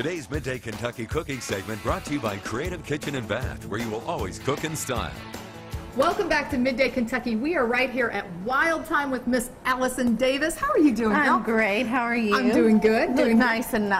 Today's Midday Kentucky cooking segment brought to you by Creative Kitchen and Bath, where you will always cook in style. Welcome back to Midday Kentucky. We are right here at Wild Time with Miss Allison Davis. How are you doing, Bill? I'm great. How are you? I'm doing good. Doing nice and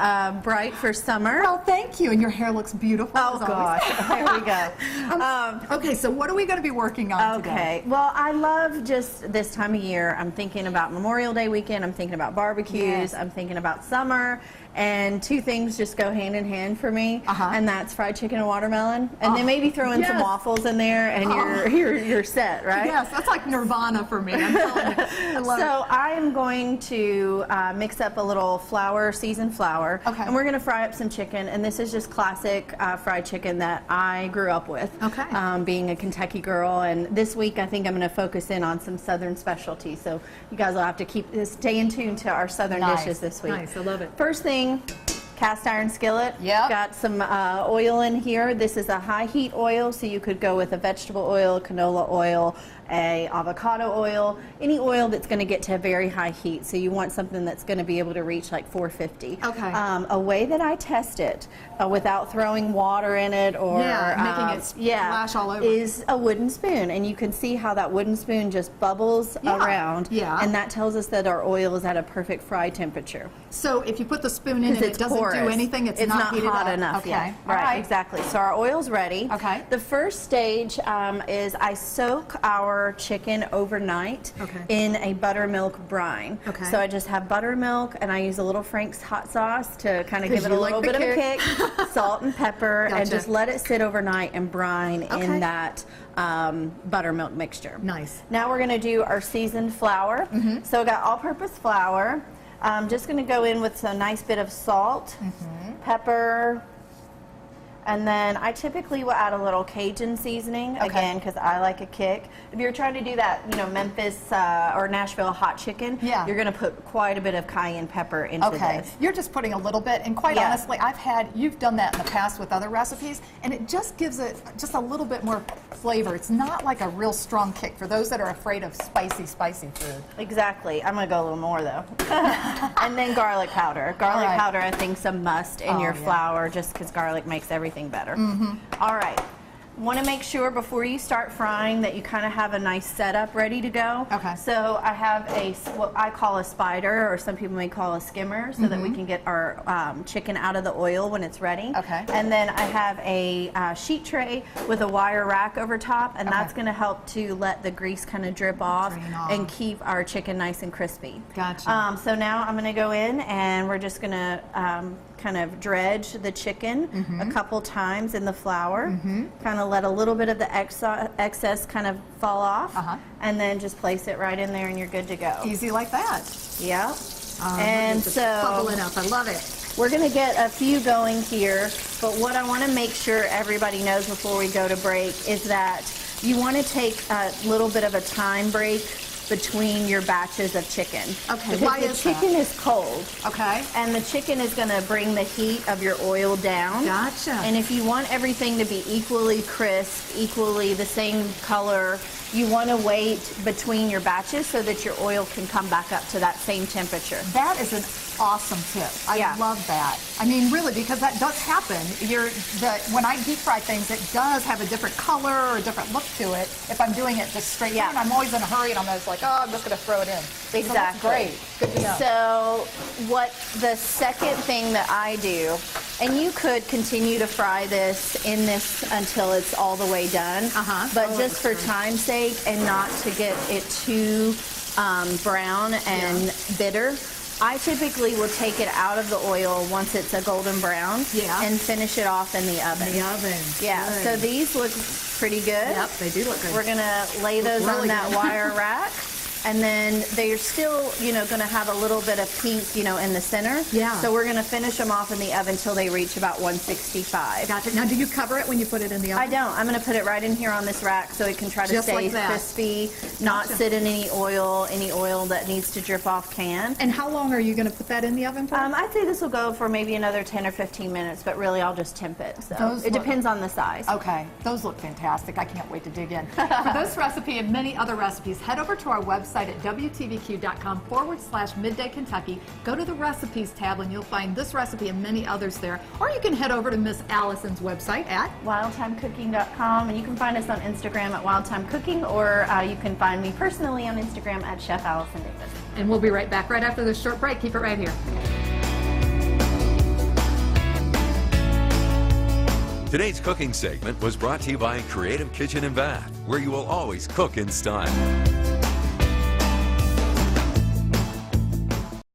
bright for summer. Well, thank you. And your hair looks beautiful. Oh, gosh. There we go. Okay, so what are we going to be working on today? Okay. Well, I love just this time of year. I'm thinking about Memorial Day weekend. I'm thinking about barbecues. Yes. I'm thinking about summer. And two things just go hand in hand for me, and that's fried chicken and watermelon. And then maybe throw in some waffles in there, and you're set, right? Yes, that's like nirvana for me. I'm telling you. I love it. I am going to mix up a little flour, seasoned flour, and we're going to fry up some chicken. And this is just classic fried chicken that I grew up with, being a Kentucky girl. And this week, I think I'm going to focus in on some Southern specialties. So you guys will have to stay in tune to our Southern dishes this week. Nice, I love it. First thing, cast iron skillet. Got some oil in here. This is a high heat oil, so you could go with a vegetable oil, canola oil, a avocado oil, any oil that's going to get to a very high heat. So you want something that's going to be able to reach like 450. A way that I test it without throwing water in it or making it splash all over is a wooden spoon, and you can see how that wooden spoon just bubbles around, and that tells us that our oil is at a perfect fry temperature. So if you put the spoon in and it doesn't do anything, it's not hot enough. Okay. Right, exactly. So our oil's ready. The first stage is I soak our chicken overnight in a buttermilk brine. So I just have buttermilk, and I use a little Frank's hot sauce to kind of give it a little bit of a kick, salt and pepper, and just let it sit overnight and brine in that buttermilk mixture. Nice. Now we're going to do our seasoned flour. So I got all-purpose flour. I'm just going to go in with a nice bit of salt, pepper, and then I typically will add a little Cajun seasoning, again, because I like a kick. If you're trying to do that, Memphis or Nashville hot chicken, you're going to put quite a bit of cayenne pepper into this. You're just putting a little bit, and quite honestly, you've done that in the past with other recipes, and it just gives it just a little bit more flavor. It's not like a real strong kick for those that are afraid of spicy food. Exactly. I'm going to go a little more, though. And then garlic powder. Garlic powder, I think, is a must in your flour, just because garlic makes everything better. All right. Want to make sure before you start frying that you kind of have a nice setup ready to go. So I have what I call a spider, or some people may call a skimmer, so that we can get our chicken out of the oil when it's ready. And then I have a sheet tray with a wire rack over top, and that's going to help to let the grease kind of drip off and keep our chicken nice and crispy. Gotcha. So now I'm going to go in, and we're just going to kind of dredge the chicken a couple times in the flour, kind of let a little bit of the excess kind of fall off, and then just place it right in there, and you're good to go. Easy like that. Yep. And so bubbling up. I love it. We're going to get a few going here, but what I want to make sure everybody knows before we go to break is that you want to take a little bit of a time break between your batches of chicken. Because the chicken is cold. And the chicken is going to bring the heat of your oil down. And if you want everything to be equally crisp, equally the same color, you want to wait between your batches so that your oil can come back up to that same temperature. That is an awesome tip. I love that. I mean, really, because that does happen. When I deep fry things, it does have a different color or a different look to it. If I'm doing it just straight in, I'm always in a hurry, and I'm just like, oh, I'm just going to throw it in. Exactly. So that's great. Good to know. So what the second thing that I do, and you could continue to fry this in this until it's all the way done, but just for time's sake and not to get it too brown and bitter, I typically will take it out of the oil once it's a golden brown and finish it off in the oven. Good. So these look pretty good. Yep, they do look good. We're going to lay those on that wire rack. And then they're still, going to have a little bit of pink, in the center. So we're going to finish them off in the oven until they reach about 165. Gotcha. Now, do you cover it when you put it in the oven? I don't. I'm going to put it right in here on this rack so it can try to stay crispy, not sit in any oil that needs to drip off can. And how long are you going to put that in the oven for? I'd say this will go for maybe another 10 or 15 minutes, but really I'll just temp it. So it depends on the size. Okay. Those look fantastic. I can't wait to dig in. For this recipe and many other recipes, head over to our website, website at WTVQ.com/Midday Kentucky. Go to the recipes tab and you'll find this recipe and many others there. Or you can head over to Miss Allison's website at wildtimecooking.com, and you can find us on Instagram at wildtimecooking, or you can find me personally on Instagram at Chef Allison Davis. And we'll be right back right after this short break. Keep it right here. Today's cooking segment was brought to you by Creative Kitchen and Bath, where you will always cook in style.